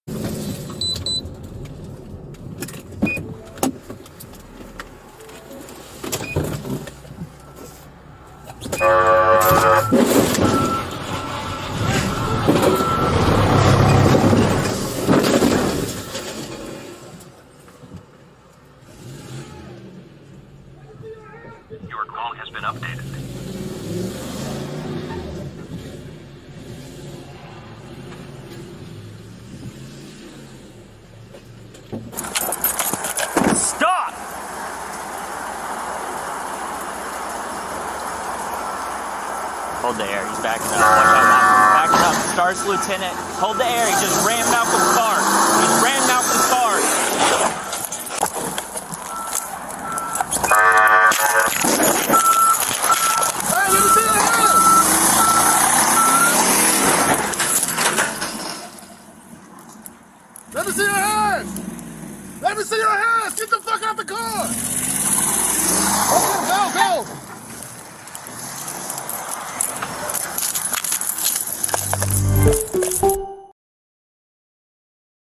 Your call has been updated. Stop! Hold the air. He's backing up. Backing up. Stars Lieutenant. Hold the air. He just rammed out for the stars. He's rammed out for the stars. Hey, let me see your hands! Let me see your hands! Let me see your hands! Get the fuck out the car!